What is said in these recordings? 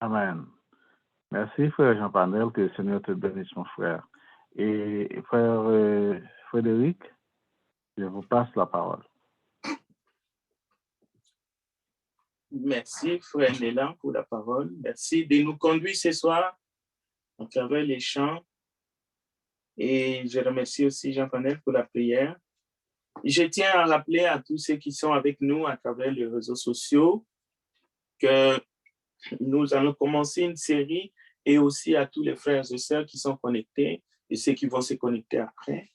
Amen. Merci, frère Jean-Panel, que le Seigneur te bénisse, mon frère. Et frère Frédéric, je vous passe la parole. Merci, frère Nélan, pour la parole. Merci de nous conduire ce soir à travers les chants. Et je remercie aussi Jean-Panel pour la prière. Je tiens à rappeler à tous ceux qui sont avec nous à travers les réseaux sociaux que nous allons commencer une série et aussi à tous les frères et sœurs qui sont connectés et ceux qui vont se connecter après.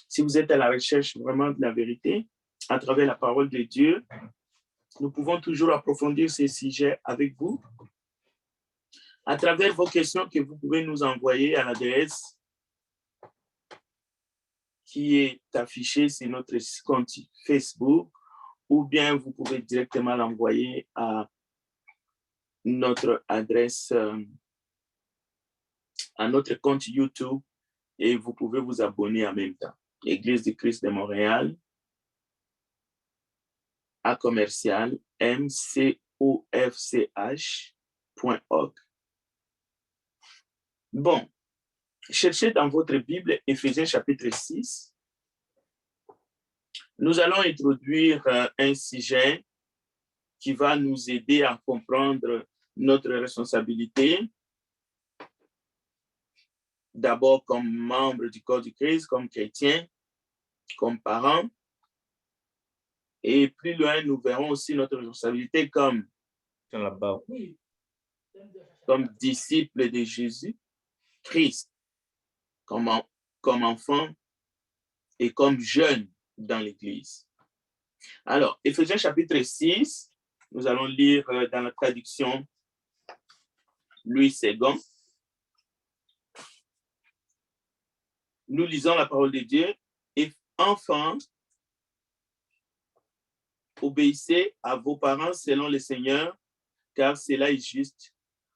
Si vous êtes à la recherche vraiment de la vérité, à travers la parole de Dieu, nous pouvons toujours approfondir ces sujets avec vous à travers vos questions que vous pouvez nous envoyer à l'adresse qui est affichée sur notre compte Facebook, ou bien vous pouvez directement l'envoyer à notre adresse, à notre compte YouTube, et vous pouvez vous abonner en même temps. Église du Christ de Montréal, à commercial mcofch.org. Bon, cherchez dans votre Bible Éphésiens chapitre 6. Nous allons introduire un sujet qui va nous aider à comprendre notre responsabilité, d'abord comme membre du corps du Christ, comme chrétien, comme parent. Et plus loin, nous verrons aussi notre responsabilité comme disciple de Jésus, Christ, comme enfant et comme jeune dans l'Église. Alors, Éphésiens chapitre 6, nous allons lire dans la traduction Louis II. Nous lisons la parole de Dieu. Et enfants, obéissez à vos parents selon le Seigneur, car cela est juste.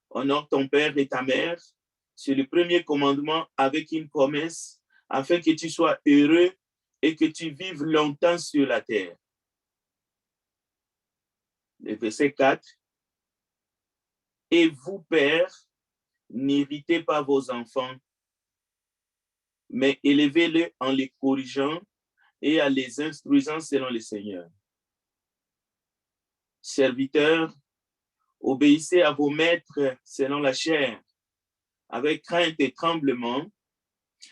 Honore ton père et ta mère. C'est le premier commandement avec une promesse, afin que tu sois heureux et que tu vives longtemps sur la terre. Le verset 4. Et vous, pères, n'irritez pas vos enfants, mais élevez-les en les corrigeant et en les instruisant selon le Seigneur. Serviteurs, obéissez à vos maîtres selon la chair, avec crainte et tremblement,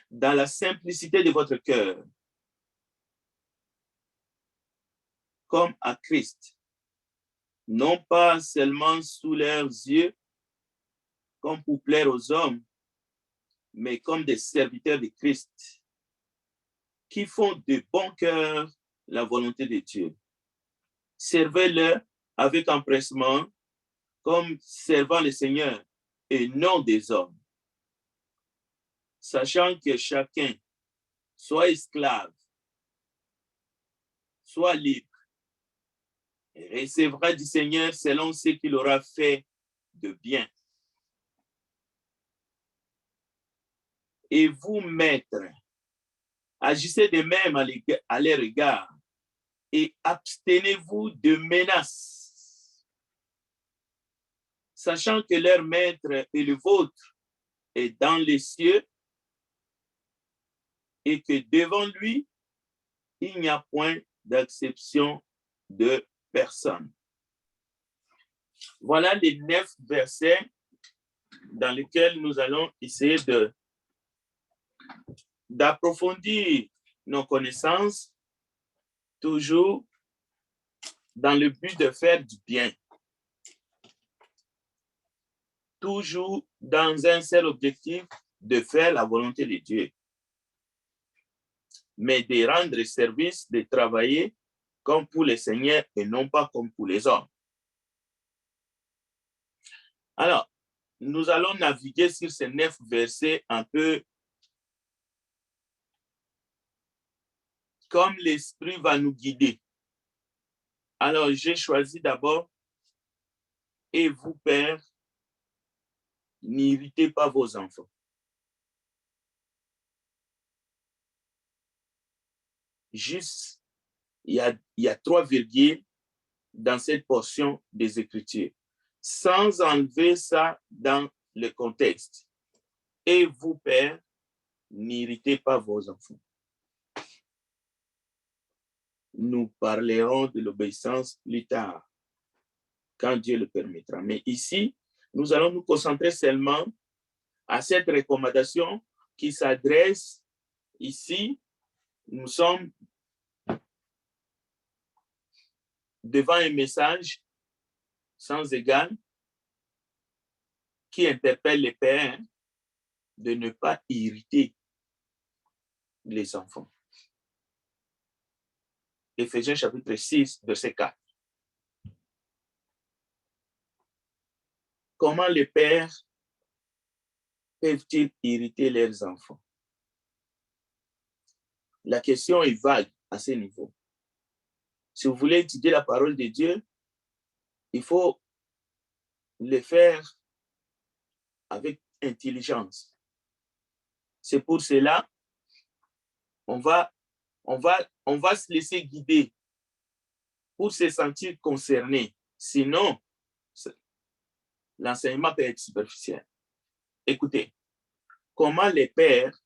dans la simplicité de votre cœur, comme à Christ, non pas seulement sous leurs yeux, comme pour plaire aux hommes, mais comme des serviteurs de Christ, qui font de bon cœur la volonté de Dieu. Servez-le avec empressement, comme servant le Seigneur, et non des hommes, sachant que chacun soit esclave, soit libre, et recevra du Seigneur selon ce qu'il aura fait de bien. Et vous, maîtres, agissez de même à leur égard et abstenez-vous de menaces, sachant que leur maître et le vôtre est dans les cieux et que devant lui, il n'y a point d'acception de personne. Voilà les 9 versets dans lesquels nous allons essayer d'approfondir nos connaissances, toujours dans le but de faire du bien. Toujours dans un seul objectif, de faire la volonté de Dieu. Mais de rendre service, de travailler comme pour le Seigneur et non pas comme pour les hommes. Alors, nous allons naviguer sur ces 9 versets un peu comme l'Esprit va nous guider. Alors, j'ai choisi d'abord, et vous, pères, n'irritez pas vos enfants. Juste, il y a 3 virgules dans cette portion des Écritures. sans enlever ça dans le contexte. Et vous, pères, n'irritez pas vos enfants. Nous parlerons de l'obéissance plus tard, quand Dieu le permettra. Mais ici, nous allons nous concentrer seulement à cette recommandation qui s'adresse ici. Nous sommes devant un message sans égal qui interpelle les pères de ne pas irriter les enfants. Éphésiens chapitre 6, verset 4. Comment les pères peuvent-ils irriter leurs enfants? La question est vague à ce niveau. Si vous voulez étudier la parole de Dieu, il faut le faire avec intelligence. C'est pour cela on va se laisser guider pour se sentir concerné. Sinon, l'enseignement peut être superficiel. Écoutez, comment les pères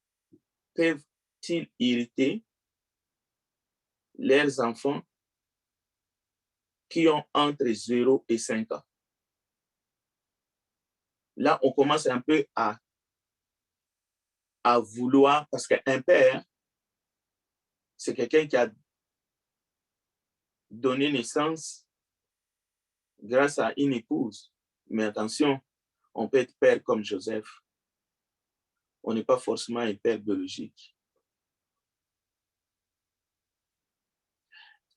peuvent-ils irriter leurs enfants qui ont entre 0 et 5 ans? Là, on commence un peu à vouloir, parce qu'un père, c'est quelqu'un qui a donné naissance grâce à une épouse. Mais attention, on peut être père comme Joseph. On n'est pas forcément un père biologique.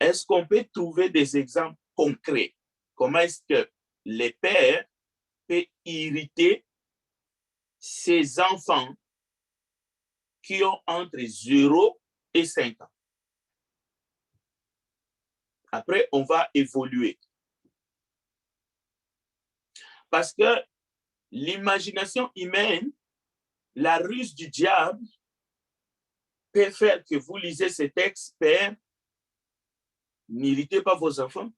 Est-ce qu'on peut trouver des exemples concrets? Comment est-ce que les pères peuvent irriter ces enfants qui ont entre 0 et 5 ans? Après, on va évoluer. Parce que l'imagination humaine, la ruse du diable, peut faire que vous lisez ces textes, père, n'irritez pas vos enfants,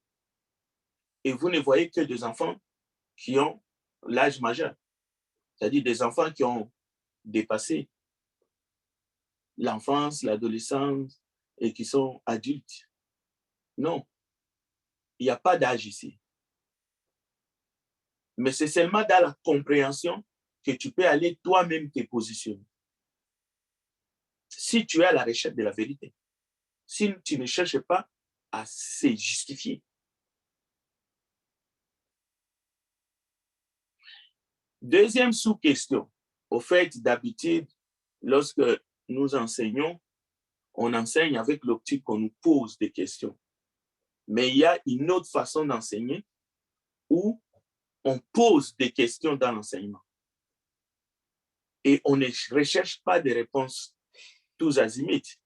et vous ne voyez que des enfants qui ont l'âge majeur, c'est-à-dire des enfants qui ont dépassé l'enfance, l'adolescence, et qui sont adultes. Non, il n'y a pas d'âge ici. Mais c'est seulement dans la compréhension que tu peux aller toi-même te positionner. Si tu es à la recherche de la vérité, si tu ne cherches pas à se justifier. Deuxième sous-question. Au fait, d'habitude, lorsque nous enseignons, on enseigne avec l'optique qu'on nous pose des questions. Mais il y a une autre façon d'enseigner où on pose des questions dans l'enseignement. Et on ne recherche pas des réponses tous azimuts,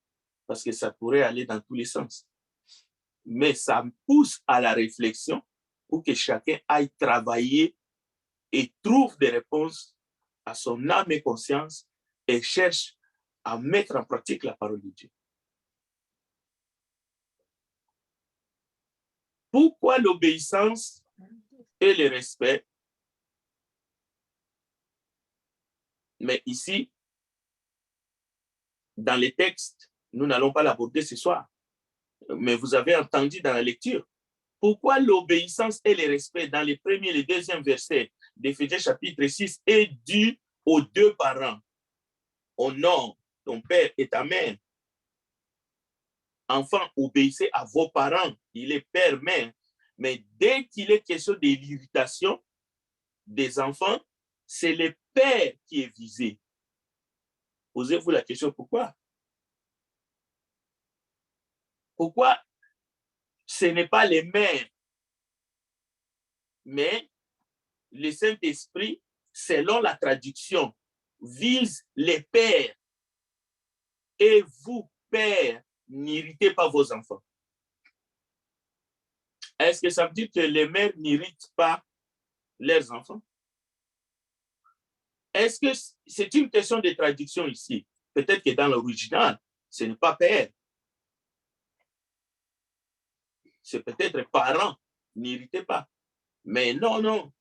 parce que ça pourrait aller dans tous les sens. Mais ça pousse à la réflexion pour que chacun aille travailler et trouve des réponses à son âme et conscience et cherche à mettre en pratique la parole de Dieu. Pourquoi l'obéissance et le respect? Mais ici, dans les textes, nous n'allons pas l'aborder ce soir. Mais vous avez entendu dans la lecture. Pourquoi l'obéissance et le respect dans les premiers et les deuxièmes versets d'Éphésiens chapitre 6 est dû aux deux parents? Honore ton père et ta mère. Enfants, obéissez à vos parents. Il est père, mère. Mais dès qu'il est question de l'irritation des enfants, c'est le père qui est visé. Posez-vous la question, pourquoi? Pourquoi ce n'est pas les mères, mais le Saint-Esprit, selon la traduction, vise les pères. Et vous, pères, n'irritez pas vos enfants. Est-ce que ça veut dire que les mères n'irritent pas leurs enfants? Est-ce que c'est une question de traduction ici? Peut-être que dans l'original, ce n'est pas père. C'est peut-être parents, n'irritez pas. Mais non, non.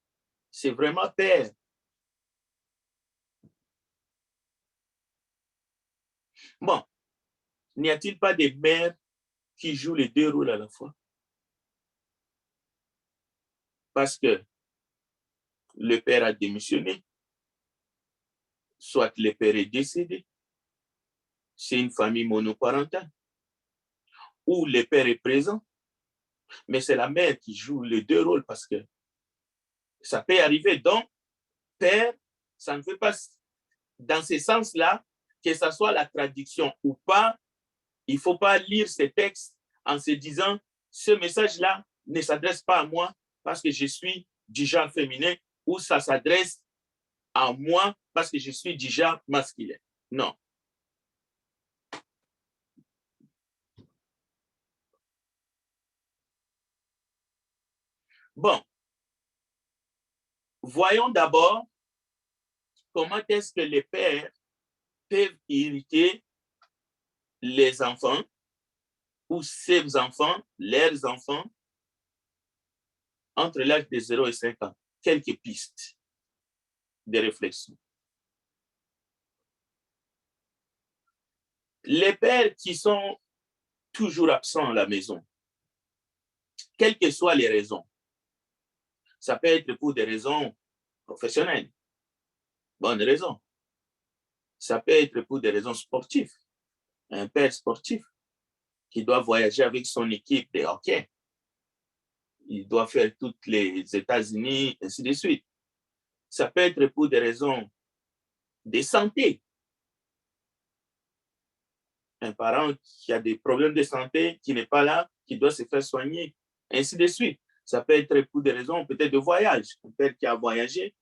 c'est vraiment père. Bon, n'y a-t-il pas des mères qui jouent les deux rôles à la fois? Parce que le père a démissionné, soit le père est décédé, c'est une famille monoparentale, ou le père est présent, mais c'est la mère qui joue les deux rôles parce que ça peut arriver. Donc, père, ça ne veut pas, dans ce sens-là, que ce soit la traduction ou pas, il ne faut pas lire ces textes en se disant, ce message-là ne s'adresse pas à moi parce que je suis du genre féminin, ou ça s'adresse à moi parce que je suis du genre masculin. Non. Bon, voyons d'abord comment est-ce que les pères peuvent irriter les enfants ou ses enfants, leurs enfants, entre l'âge de 0 et 5 ans. Quelques pistes de réflexion. Les pères qui sont toujours absents à la maison, quelles que soient les raisons, ça peut être pour des raisons professionnelles, bonne raison. Ça peut être pour des raisons sportives. Un père sportif qui doit voyager avec son équipe de hockey, il doit faire toutes les États-Unis, ainsi de suite. Ça peut être pour des raisons de santé. Un parent qui a des problèmes de santé, qui n'est pas là, qui doit se faire soigner, ainsi de suite. Ça peut être pour des raisons peut-être de voyage. Un père qui a voyagé,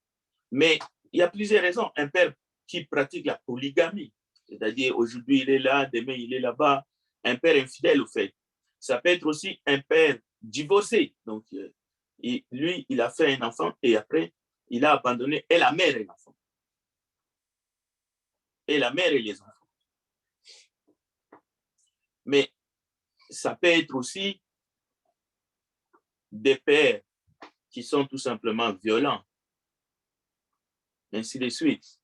mais il y a plusieurs raisons. Un père qui pratique la polygamie, c'est-à-dire aujourd'hui il est là, demain il est là-bas. Un père infidèle au fait. Ça peut être aussi un père divorcé. Donc, lui, il a fait un enfant et après, il a abandonné et la mère et l'enfant. Et la mère et les enfants. Mais ça peut être aussi des pères qui sont tout simplement violents, ainsi de suite.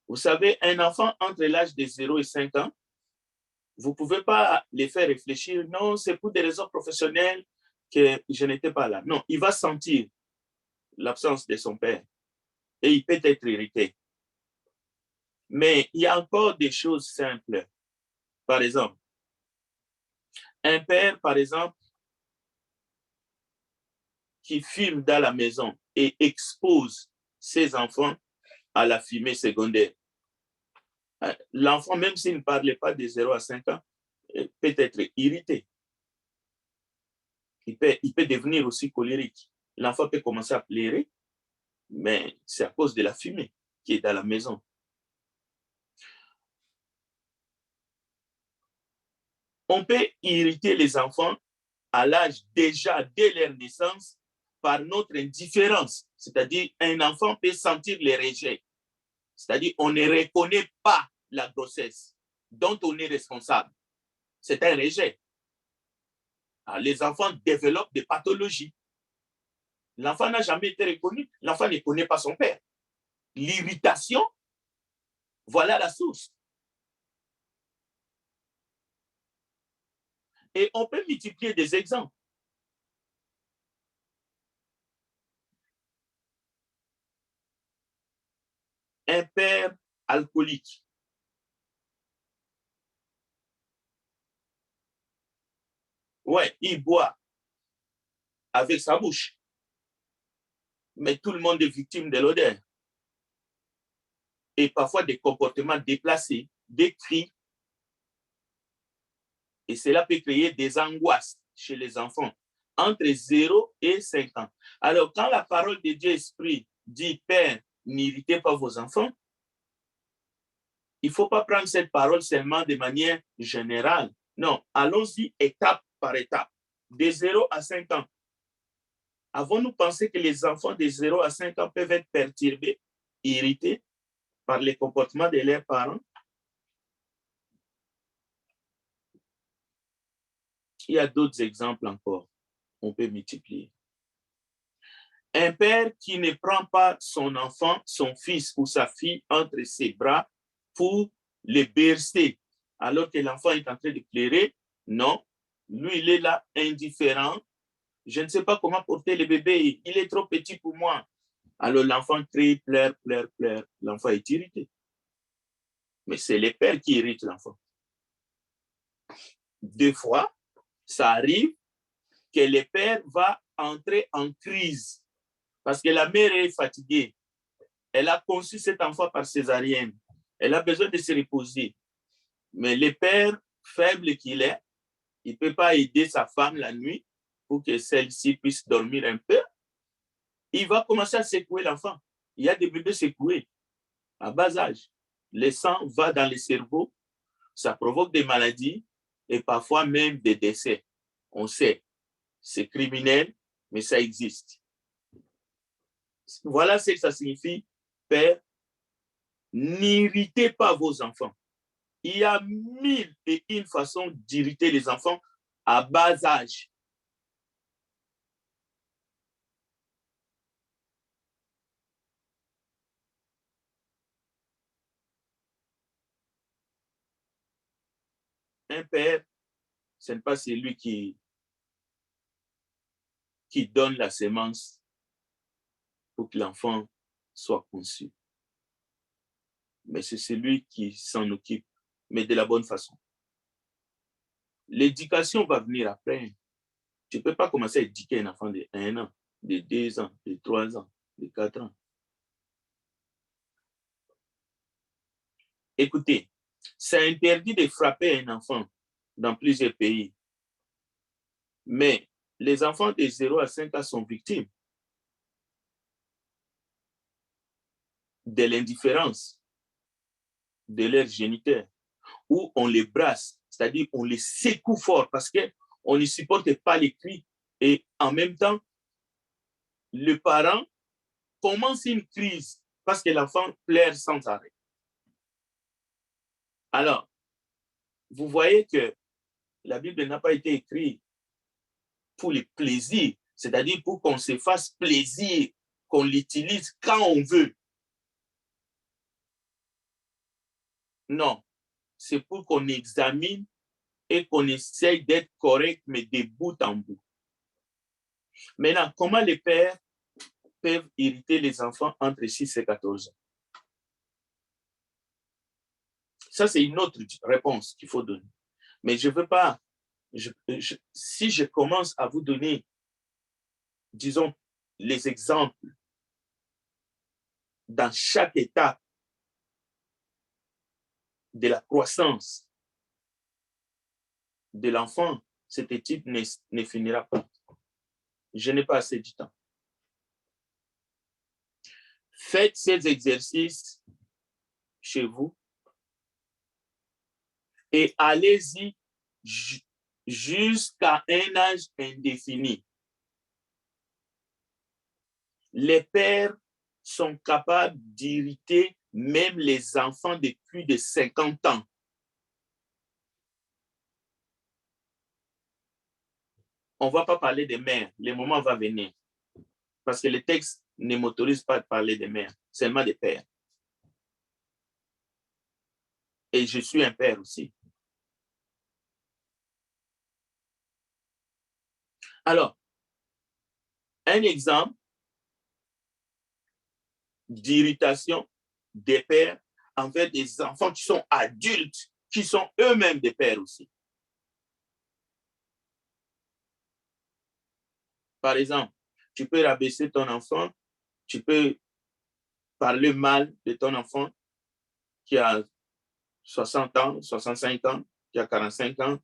Vous savez, un enfant entre l'âge de 0 et 5 ans, vous ne pouvez pas les faire réfléchir, non, c'est pour des raisons professionnelles que je n'étais pas là. Non, il va sentir l'absence de son père et il peut être irrité. Mais il y a encore des choses simples. Par exemple, un père, par exemple, qui fume dans la maison et expose ses enfants à la fumée secondaire. L'enfant, même s'il ne parlait pas de 0 à 5 ans, peut être irrité. Il peut devenir aussi colérique. L'enfant peut commencer à pleurer, mais c'est à cause de la fumée qui est dans la maison. On peut irriter les enfants à l'âge déjà dès leur naissance par notre indifférence. C'est-à-dire, un enfant peut sentir le rejet. C'est-à-dire, on ne reconnaît pas la grossesse dont on est responsable. C'est un rejet. Alors, les enfants développent des pathologies. L'enfant n'a jamais été reconnu. L'enfant ne connaît pas son père. L'irritation, voilà la source. Et on peut multiplier des exemples. Un père alcoolique. Ouais, il boit avec sa bouche. Mais tout le monde est victime de l'odeur. Et parfois des comportements déplacés, des cris. Et cela peut créer des angoisses chez les enfants entre 0 et 5 ans. Alors, quand la parole de Dieu Esprit dit, Père, n'irritez pas vos enfants, il ne faut pas prendre cette parole seulement de manière générale. Non, allons-y étape par étape, de 0 à 5 ans. Avons-nous pensé que les enfants de 0 à 5 ans peuvent être perturbés, irrités par les comportements de leurs parents? Il y a d'autres exemples encore. On peut multiplier. Un père qui ne prend pas son enfant, son fils ou sa fille entre ses bras pour le bercer, alors que l'enfant est en train de pleurer, non, lui, il est là indifférent. Je ne sais pas comment porter le bébé, il est trop petit pour moi. Alors l'enfant crie, pleure. L'enfant est irrité. Mais c'est le père qui irrite l'enfant. Des fois, ça arrive que le père va entrer en crise parce que la mère est fatiguée. Elle a conçu cet enfant par césarienne. Elle a besoin de se reposer. Mais le père, faible qu'il est, il ne peut pas aider sa femme la nuit pour que celle-ci puisse dormir un peu. Il va commencer à secouer l'enfant. Il y a des bébés secoués à bas âge. Le sang va dans le cerveau, ça provoque des maladies et parfois même des décès. On sait, c'est criminel, mais ça existe. Voilà ce que ça signifie, père, n'irritez pas vos enfants. Il y a 1001 façons d'irriter les enfants à bas âge. Un père, ce n'est pas celui qui donne la semence pour que l'enfant soit conçu. Mais c'est celui qui s'en occupe, mais de la bonne façon. L'éducation va venir après. Tu ne peux pas commencer à éduquer un enfant de 1 an, de 2 ans, de 3 ans, de 4 ans. Écoutez, c'est interdit de frapper un enfant dans plusieurs pays. Mais les enfants de 0 à 5 ans sont victimes de l'indifférence de leurs géniteurs, où on les brasse, c'est-à-dire on les secoue fort parce qu'on ne supporte pas les cris et en même temps, le parent commence une crise parce que l'enfant pleure sans arrêt. Alors, vous voyez que la Bible n'a pas été écrite pour le plaisir, c'est-à-dire pour qu'on se fasse plaisir, qu'on l'utilise quand on veut. Non, c'est pour qu'on examine et qu'on essaye d'être correct, mais de bout en bout. Maintenant, comment les pères peuvent irriter les enfants entre 6 et 14 ans? Ça, c'est une autre réponse qu'il faut donner. Mais je ne veux pas, si je commence à vous donner, disons, les exemples dans chaque étape de la croissance de l'enfant, cette étude ne finira pas. Je n'ai pas assez de temps. Faites ces exercices chez vous et allez-y jusqu'à un âge indéfini. Les pères sont capables d'irriter même les enfants de plus de 50 ans. On ne va pas parler des mères, le moment va venir. Parce que le texte ne m'autorise pas de parler des mères, seulement des pères. Et je suis un père aussi. Alors, un exemple d'irritation des pères envers des enfants qui sont adultes, qui sont eux-mêmes des pères aussi. Par exemple, tu peux rabaisser ton enfant, tu peux parler mal de ton enfant qui a 60 ans, 65 ans, qui a 45 ans.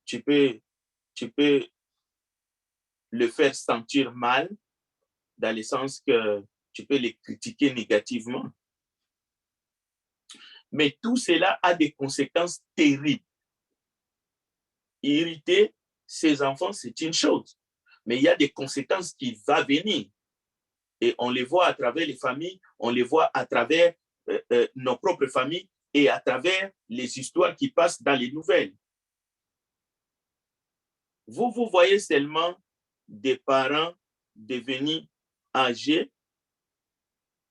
Tu peux le faire sentir mal dans le sens que tu peux les critiquer négativement. Mais tout cela a des conséquences terribles. Irriter ses enfants, c'est une chose, mais il y a des conséquences qui vont venir. Et on les voit à travers les familles, on les voit à travers nos propres familles et à travers les histoires qui passent dans les nouvelles. Vous voyez seulement des parents devenus âgés,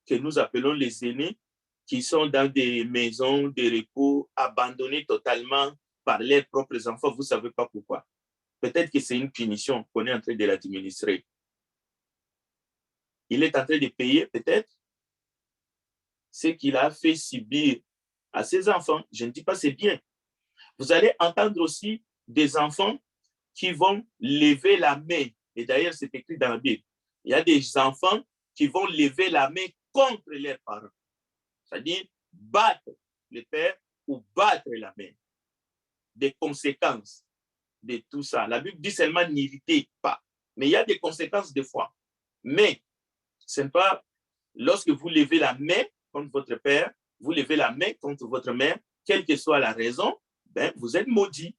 que nous appelons les aînés, qui sont dans des maisons de repos abandonnées totalement par leurs propres enfants. Vous ne savez pas pourquoi. Peut-être que c'est une punition qu'on est en train de l'administrer. Il est en train de payer peut-être ce qu'il a fait subir à ses enfants. Je ne dis pas c'est bien. Vous allez entendre aussi des enfants qui vont lever la main. Et d'ailleurs, c'est écrit dans la Bible. Il y a des enfants qui vont lever la main contre leurs parents. C'est-à-dire battre le père ou battre la mère. Des conséquences de tout ça. La Bible dit seulement n'irritez pas. Mais il y a des conséquences des fois. Mais ce n'est pas lorsque vous levez la main contre votre père, vous levez la main contre votre mère, quelle que soit la raison, ben, vous êtes maudit.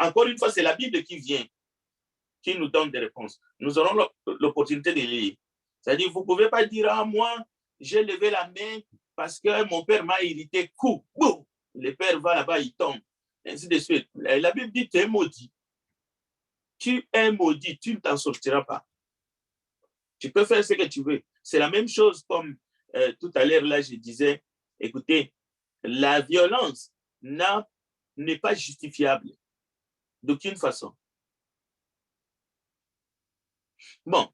Encore une fois, c'est la Bible qui vient, qui nous donne des réponses. Nous aurons l'opportunité de lire. C'est-à-dire, vous ne pouvez pas dire, ah, moi, j'ai levé la main parce que mon père m'a irrité. Coup, boum, le père va là-bas, il tombe. Ainsi de suite. La Bible dit, tu es maudit. Tu es maudit, tu ne t'en sortiras pas. Tu peux faire ce que tu veux. C'est la même chose comme tout à l'heure, là, je disais, écoutez, la violence n'est pas justifiable d'aucune façon. Bon.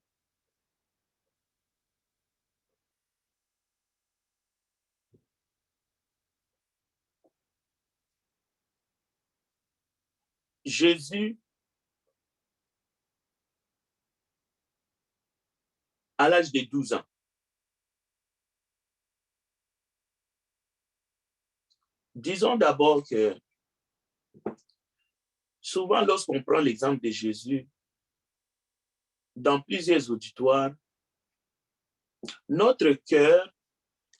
Jésus, à l'âge de 12 ans, disons d'abord que souvent, lorsqu'on prend l'exemple de Jésus, dans plusieurs auditoires, notre cœur,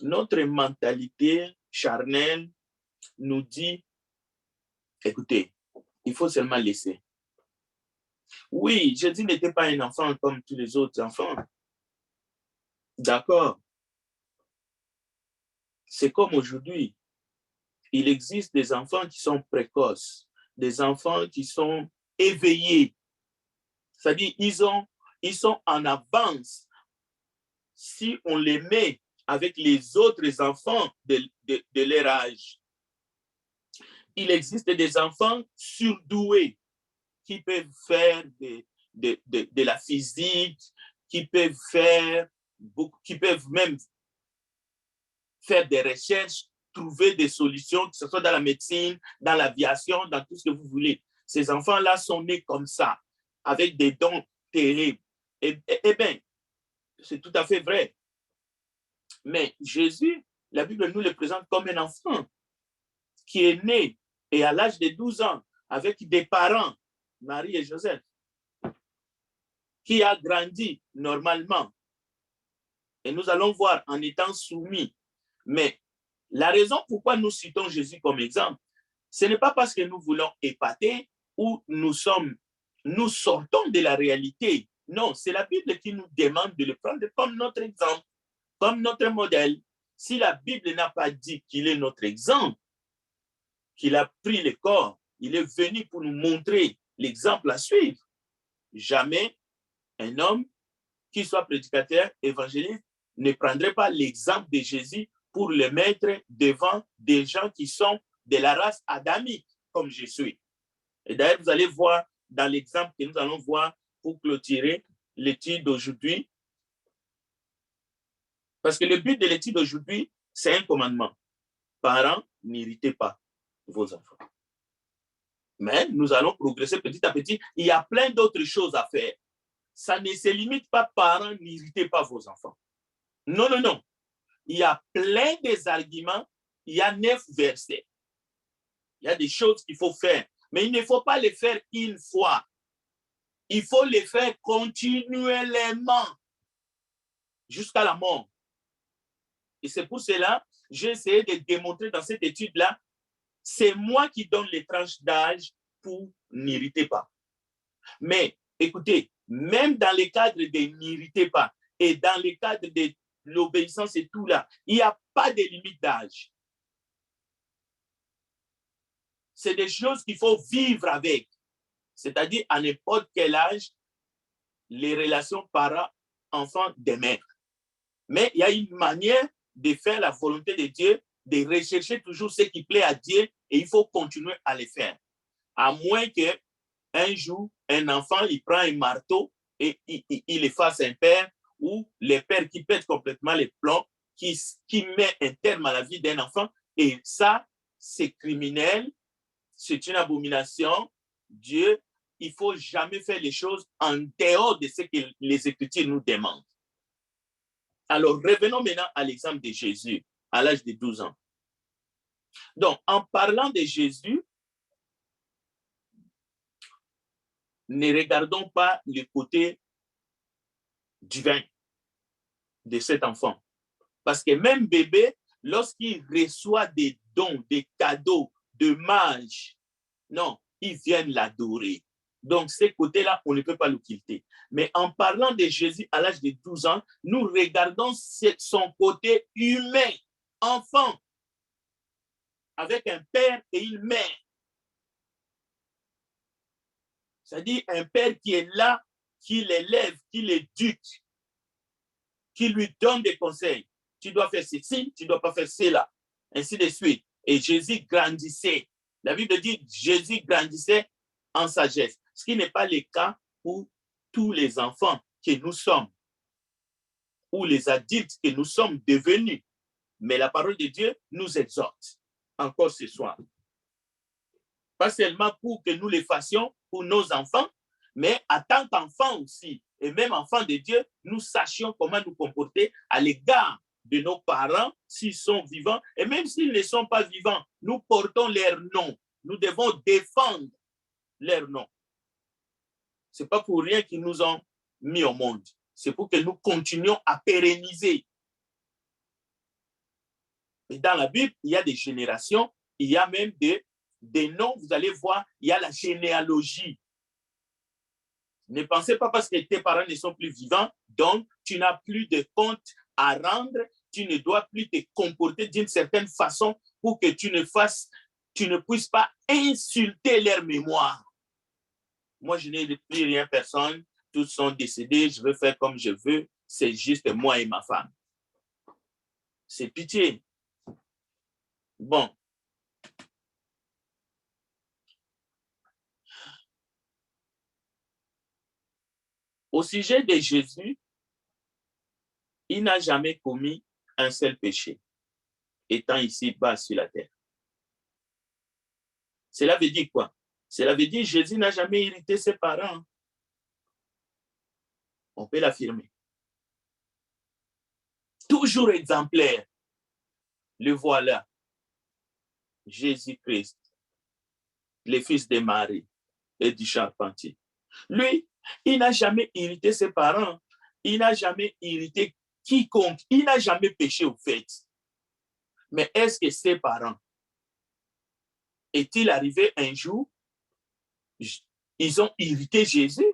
notre mentalité charnelle nous dit, écoutez, il faut seulement laisser. Oui, Jésus n'était pas un enfant comme tous les autres enfants. D'accord. C'est comme aujourd'hui. Il existe des enfants qui sont précoces, des enfants qui sont éveillés. C'est-à-dire, ils sont en avance si on les met avec les autres enfants de leur âge. Il existe des enfants surdoués qui peuvent faire de la physique, qui peuvent même faire des recherches, trouver des solutions, que ce soit dans la médecine, dans l'aviation, dans tout ce que vous voulez. Ces enfants-là sont nés comme ça, avec des dons terribles. Eh bien, c'est tout à fait vrai. Mais Jésus, la Bible nous le présente comme un enfant qui est né et à l'âge de 12 ans avec des parents, Marie et Joseph, qui a grandi normalement. Et nous allons voir en étant soumis. Mais la raison pourquoi nous citons Jésus comme exemple, ce n'est pas parce que nous voulons épater ou nous sortons de la réalité. Non, c'est la Bible qui nous demande de le prendre comme notre exemple, comme notre modèle. Si la Bible n'a pas dit qu'il est notre exemple, qu'il a pris le corps, il est venu pour nous montrer l'exemple à suivre. Jamais un homme qui soit prédicateur, évangéliste, ne prendrait pas l'exemple de Jésus pour le mettre devant des gens qui sont de la race adamique, comme je suis. Et d'ailleurs, vous allez voir dans l'exemple que nous allons voir pour clôturer l'étude d'aujourd'hui. Parce que le but de l'étude d'aujourd'hui, c'est un commandement. Parents, n'irritez pas vos enfants. Mais nous allons progresser petit à petit. Il y a plein d'autres choses à faire. Ça ne se limite pas, parents, n'irritez pas vos enfants. Non, non, non. Il y a plein des arguments. Il y a 9 versets. Il y a des choses qu'il faut faire. Mais il ne faut pas les faire une fois. Il faut les faire continuellement jusqu'à la mort. Et c'est pour cela, j'ai essayé de démontrer dans cette étude-là, c'est moi qui donne les tranches d'âge pour n'irriter pas. Mais écoutez, même dans le cadre de n'irriter pas et dans le cadre de l'obéissance et tout là, il n'y a pas de limite d'âge. C'est des choses qu'il faut vivre avec. C'est-à-dire à n'importe quel âge, les relations parents-enfants des mères. Mais il y a une manière de faire la volonté de Dieu, de rechercher toujours ce qui plaît à Dieu et il faut continuer à le faire. À moins qu'un jour, un enfant, il prend un marteau et il efface un père ou les pères qui pètent complètement les plombs, qui met un terme à la vie d'un enfant. Et ça, c'est criminel, c'est une abomination. Dieu, il ne faut jamais faire les choses en dehors de ce que les Écritures nous demandent. Alors, revenons maintenant à l'exemple de Jésus, à l'âge de 12 ans. Donc, en parlant de Jésus, ne regardons pas le côté divin de cet enfant. Parce que même bébé, lorsqu'il reçoit des dons, des cadeaux, de mages, non, ils viennent l'adorer. Donc, ce côté-là, on ne peut pas l'occulter. Mais en parlant de Jésus à l'âge de 12 ans, nous regardons son côté humain, enfant, avec un père et une mère. C'est-à-dire un père qui est là, qui l'élève, qui l'éduque, qui lui donne des conseils. Tu dois faire ceci, tu ne dois pas faire cela, ainsi de suite. Et Jésus grandissait. La Bible dit Jésus grandissait en sagesse, ce qui n'est pas le cas pour tous les enfants que nous sommes, ou les adultes que nous sommes devenus. Mais la parole de Dieu nous exhorte encore ce soir. Pas seulement pour que nous les fassions pour nos enfants, mais en tant qu'enfants aussi, et même enfants de Dieu, nous sachions comment nous comporter à l'égard de nos parents s'ils sont vivants. Et même s'ils ne sont pas vivants, nous portons leur nom. Nous devons défendre leur nom. Ce n'est pas pour rien qu'ils nous ont mis au monde. C'est pour que nous continuions à pérenniser. Et dans la Bible, il y a des générations, il y a même des noms, vous allez voir, il y a la généalogie. Ne pensez pas parce que tes parents ne sont plus vivants, donc tu n'as plus de compte à rendre, tu ne dois plus te comporter d'une certaine façon pour que tu ne puisses pas insulter leur mémoire. Moi, je n'ai plus rien, personne, tous sont décédés, je veux faire comme je veux, c'est juste moi et ma femme. C'est pitié. Bon. Au sujet de Jésus, il n'a jamais commis un seul péché, étant ici bas sur la terre. Cela veut dire quoi? Cela veut dire que Jésus n'a jamais irrité ses parents. On peut l'affirmer. Toujours exemplaire. Le voilà. Jésus-Christ, le fils de Marie et du charpentier. Lui, il n'a jamais irrité ses parents. Il n'a jamais irrité quiconque. Il n'a jamais péché au fait. Mais est-ce que ses parents, est-il arrivé un jour, ils ont irrité Jésus?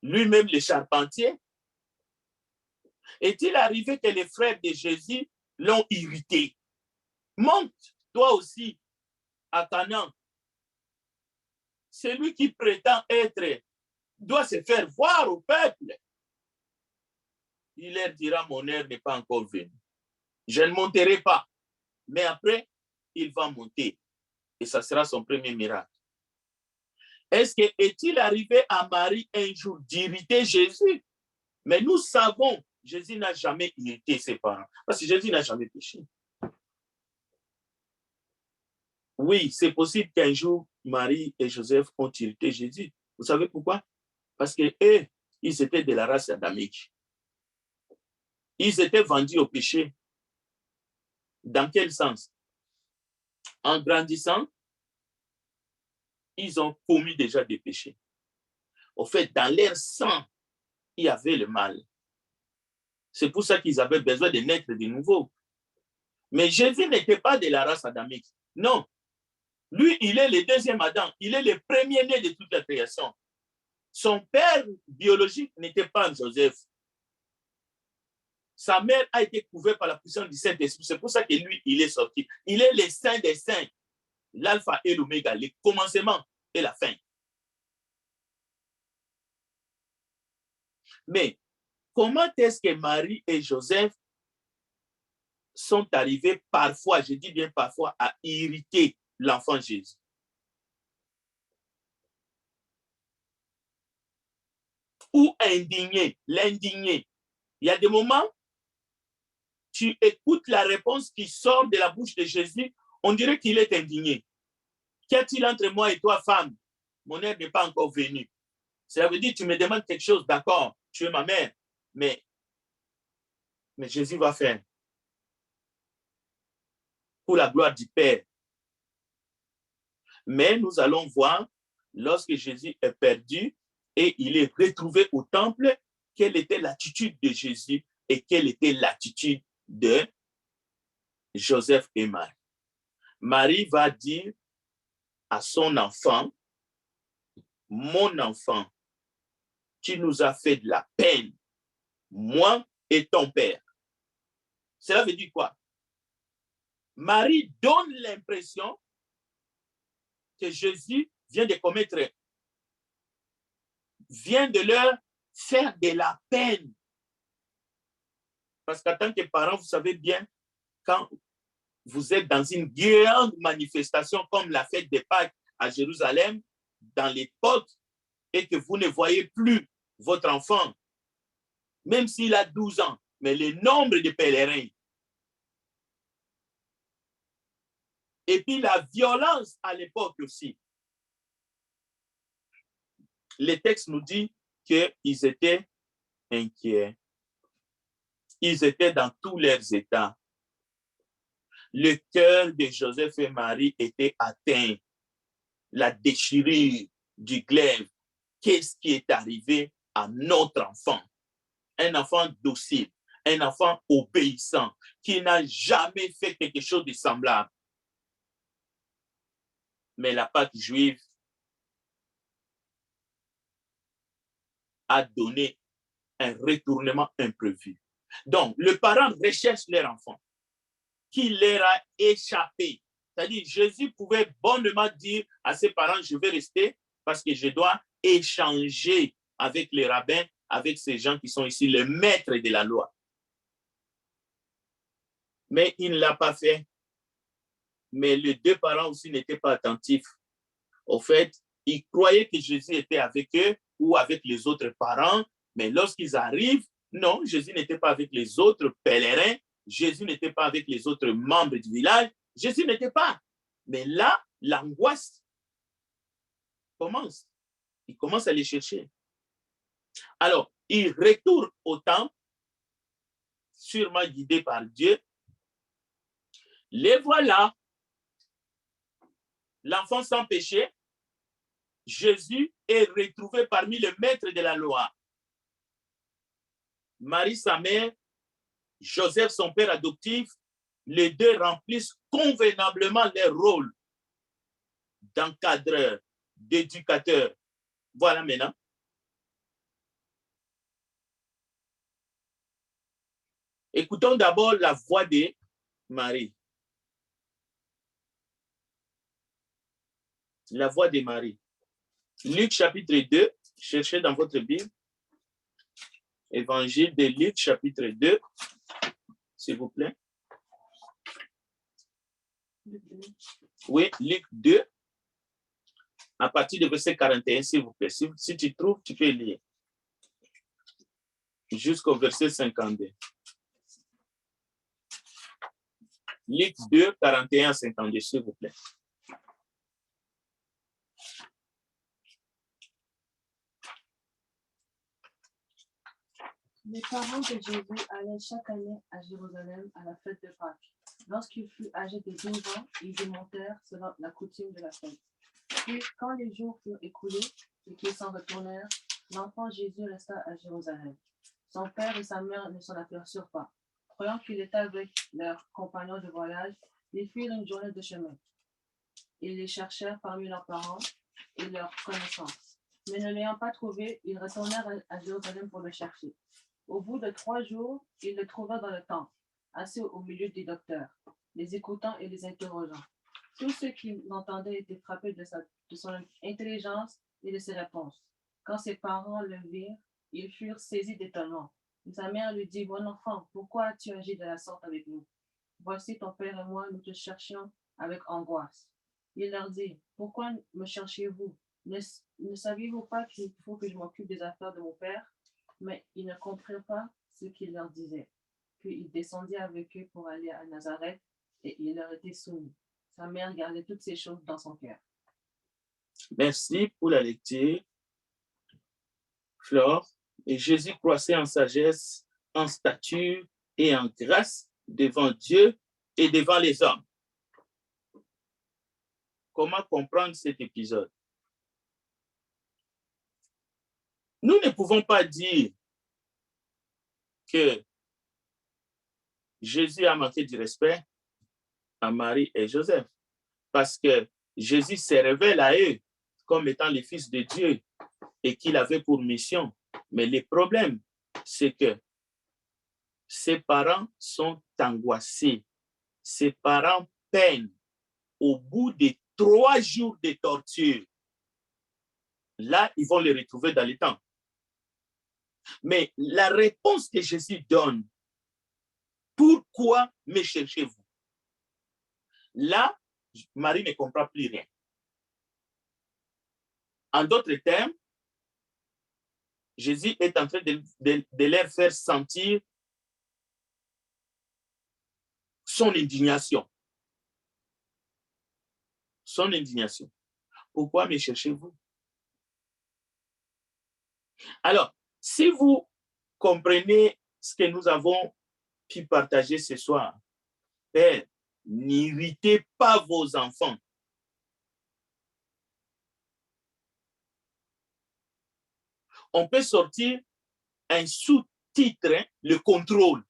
Lui-même, le charpentier? Est-il arrivé que les frères de Jésus l'ont irrité? Monte, toi aussi, à Canaan. Celui qui prétend être doit se faire voir au peuple. Il leur dira, mon heure n'est pas encore venue. Je ne monterai pas. Mais après, il va monter. Et ça sera son premier miracle. Est-il arrivé à Marie un jour d'irriter Jésus? Mais nous savons, Jésus n'a jamais irrité ses parents. Parce que Jésus n'a jamais péché. Oui, c'est possible qu'un jour, Marie et Joseph ont irrité Jésus. Vous savez pourquoi? Parce qu'eux, ils étaient de la race adamique. Ils étaient vendus au péché. Dans quel sens? En grandissant, ils ont commis déjà des péchés. Au fait, dans leur sang, il y avait le mal. C'est pour ça qu'ils avaient besoin de naître de nouveau. Mais Jésus n'était pas de la race adamique. Non. Lui, il est le deuxième Adam. Il est le premier-né de toute la création. Son père biologique n'était pas Joseph. Sa mère a été couverte par la puissance du Saint-Esprit. C'est pour ça que lui, il est sorti. Il est le saint des saints. L'alpha et l'oméga, le commencement et la fin. Mais comment est-ce que Marie et Joseph sont arrivés parfois, je dis bien parfois, à irriter l'enfant Jésus? Ou indigner, l'indigner. Il y a des moments, tu écoutes la réponse qui sort de la bouche de Jésus, on dirait qu'il est indigné. Qu'y a-t-il entre moi et toi, femme? Mon heure n'est pas encore venue. Cela veut dire, tu me demandes quelque chose, d'accord, tu es ma mère, mais Jésus va faire pour la gloire du Père. Mais nous allons voir, lorsque Jésus est perdu et il est retrouvé au temple, quelle était l'attitude de Jésus et quelle était l'attitude de Joseph et Marie. Marie va dire à son enfant, mon enfant, tu nous as fait de la peine, moi et ton père. Cela veut dire quoi? Marie donne l'impression que Jésus vient de leur faire de la peine. Parce qu'en tant que parent, vous savez bien, quand vous êtes dans une grande manifestation comme la fête des Pâques à Jérusalem, dans l'époque, et que vous ne voyez plus votre enfant, même s'il a 12 ans, mais le nombre de pèlerins, et puis la violence à l'époque aussi. Le texte nous dit qu'ils étaient inquiets. Ils étaient dans tous leurs états. Le cœur de Joseph et Marie était atteint. La déchirure du glaive. Qu'est-ce qui est arrivé à notre enfant? Un enfant docile, un enfant obéissant, qui n'a jamais fait quelque chose de semblable. Mais la Pâque juive a donné un retournement imprévu. Donc, le parent recherche leur enfant qui leur a échappé. C'est-à-dire, Jésus pouvait bonnement dire à ses parents, je vais rester parce que je dois échanger avec les rabbins, avec ces gens qui sont ici, les maîtres de la loi. Mais il ne l'a pas fait. Mais les deux parents aussi n'étaient pas attentifs. Au fait, ils croyaient que Jésus était avec eux ou avec les autres parents, mais lorsqu'ils arrivent, non, Jésus n'était pas avec les autres pèlerins, Jésus n'était pas avec les autres membres du village, Jésus n'était pas. Mais là, l'angoisse commence. Ils commencent à les chercher. Alors, ils retournent au temple, sûrement guidés par Dieu. Les voilà, l'enfant sans péché, Jésus est retrouvé parmi les maîtres de la loi. Marie, sa mère, Joseph, son père adoptif, les deux remplissent convenablement leur rôle d'encadreur, d'éducateur. Voilà maintenant. Écoutons d'abord la voix de Marie. La voix de Marie. Luc chapitre 2, cherchez dans votre Bible. Évangile de Luc chapitre 2, s'il vous plaît. Oui, Luc 2, à partir du verset 41, s'il vous plaît. Si tu trouves, tu peux lire. Jusqu'au verset 52. Luc 2, 41 à 52, s'il vous plaît. Les parents de Jésus allaient chaque année à Jérusalem à la fête de Pâques. Lorsqu'il fut âgé de 12 ans, ils y montèrent selon la coutume de la fête. Puis, quand les jours furent écoulés et qu'ils s'en retournèrent, l'enfant Jésus resta à Jérusalem. Son père et sa mère ne s'en aperçurent pas. Croyant qu'il était avec leurs compagnons de voyage, ils firent une journée de chemin. Ils les cherchèrent parmi leurs parents et leurs connaissances. Mais ne l'ayant pas trouvé, ils retournèrent à Jérusalem pour le chercher. Au bout de 3 jours, ils le trouvèrent dans le temple, assis au milieu des docteurs, les écoutant et les interrogeant. Tous ceux qui l'entendaient étaient frappés de son intelligence et de ses réponses. Quand ses parents le virent, Ils furent saisis d'étonnement. Et sa mère lui dit, mon enfant, pourquoi as-tu agi de la sorte avec nous? Voici ton père et moi, nous te cherchions avec angoisse. Il leur dit, pourquoi me cherchez-vous? Ne saviez-vous pas qu'il faut que je m'occupe des affaires de mon père? Mais ils ne comprirent pas ce qu'il leur disait. Puis il descendit avec eux pour aller à Nazareth et il leur était soumis. Sa mère gardait toutes ces choses dans son cœur. Merci pour la lecture, Flore. Et Jésus croissait en sagesse, en stature et en grâce devant Dieu et devant les hommes. Comment comprendre cet épisode? Nous ne pouvons pas dire que Jésus a manqué du respect à Marie et Joseph, parce que Jésus se révèle à eux comme étant les fils de Dieu et qu'il avait pour mission. Mais le problème, c'est que ses parents sont angoissés. Ses parents peinent au bout de 3 jours de torture. Là, ils vont les retrouver dans le temps. Mais la réponse que Jésus donne, pourquoi me cherchez-vous? Là, Marie ne comprend plus rien. En d'autres termes, Jésus est en train de leur faire sentir son indignation. Son indignation. Pourquoi me cherchez-vous? Alors, si vous comprenez ce que nous avons pu partager ce soir, Père, n'irritez pas vos enfants. On peut sortir un sous-titre, hein, le contrôle.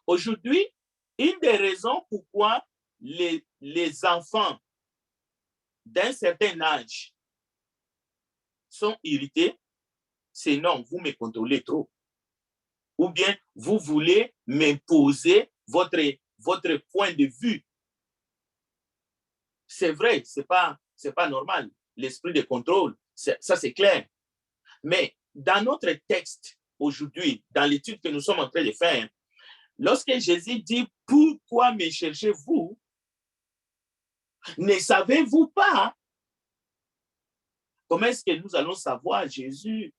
Aujourd'hui, une des raisons pourquoi les enfants d'un certain âge sont irrités, c'est non, vous me contrôlez trop. Ou bien vous voulez m'imposer votre point de vue. C'est vrai, c'est pas normal. L'esprit de contrôle, ça c'est clair. Mais dans notre texte aujourd'hui, dans l'étude que nous sommes en train de faire, lorsque Jésus dit « Pourquoi me cherchez-vous » ne savez-vous pas comment est-ce que nous allons savoir Jésus?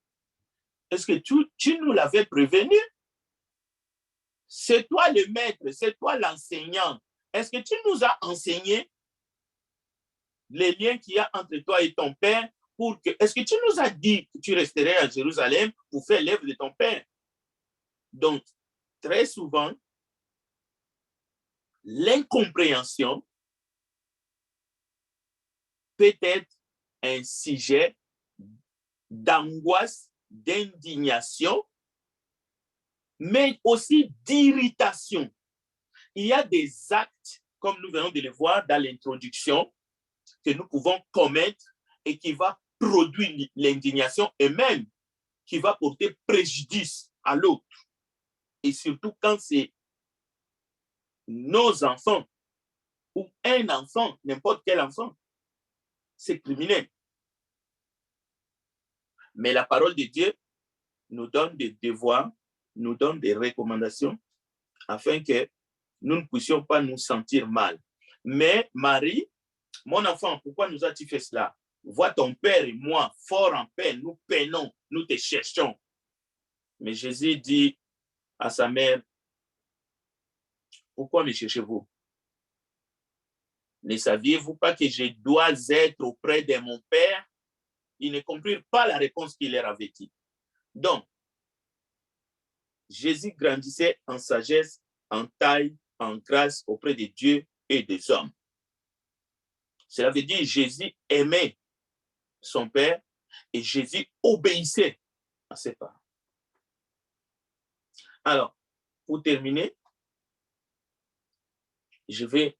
Est-ce que tu nous l'avais prévenu? C'est toi le maître, c'est toi l'enseignant. Est-ce que tu nous as enseigné les liens qu'il y a entre toi et ton père? Est-ce que tu nous as dit que tu resterais à Jérusalem pour faire l'œuvre de ton père? Donc, très souvent, l'incompréhension peut être un sujet d'angoisse, d'indignation, mais aussi d'irritation. Il y a des actes, comme nous venons de le voir dans l'introduction, que nous pouvons commettre et qui va produire l'indignation et même qui va porter préjudice à l'autre. Et surtout quand c'est nos enfants ou un enfant, n'importe quel enfant, c'est criminel. Mais la parole de Dieu nous donne des devoirs, nous donne des recommandations afin que nous ne puissions pas nous sentir mal. Mais Marie, mon enfant, pourquoi nous as-tu fait cela? Vois ton père et moi, fort en peine, nous peinons, nous te cherchons. Mais Jésus dit à sa mère, pourquoi me cherchez-vous? Ne saviez-vous pas que je dois être auprès de mon père? Ils ne comprirent pas la réponse qu'il leur avait dit. Donc, Jésus grandissait en sagesse, en taille, en grâce auprès de Dieu et des hommes. Cela veut dire que Jésus aimait son père et Jésus obéissait à ses parents. Alors, pour terminer, je vais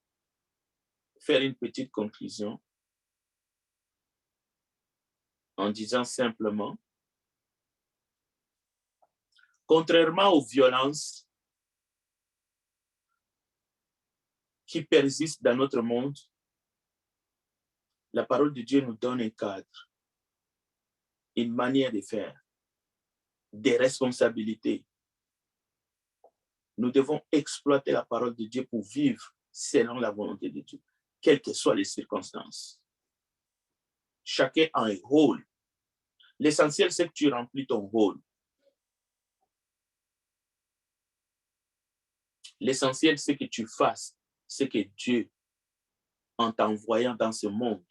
faire une petite conclusion en disant simplement, contrairement aux violences qui persistent dans notre monde, la parole de Dieu nous donne un cadre. une manière de faire, des responsabilités. Nous devons exploiter la parole de Dieu pour vivre selon la volonté de Dieu, quelles que soient les circonstances. Chacun a un rôle. L'essentiel, c'est que tu remplis ton rôle. L'essentiel, c'est que tu fasses ce que Dieu, en t'envoyant dans ce monde,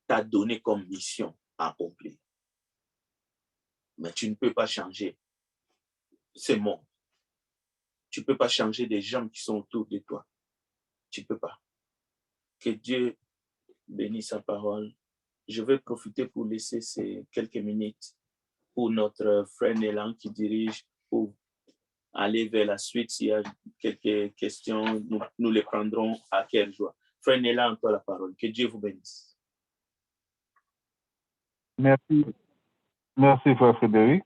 t'a donné comme mission à accomplir. Mais tu ne peux pas changer ce monde. Tu ne peux pas changer des gens qui sont autour de toi. Tu ne peux pas. Que Dieu bénisse sa parole. Je vais profiter pour laisser ces quelques minutes pour notre frère Nélan qui dirige pour aller vers la suite. S'il y a quelques questions, nous les prendrons à cœur joie. Frère Nélan, toi la parole. Que Dieu vous bénisse. Merci. Merci, frère Frédéric.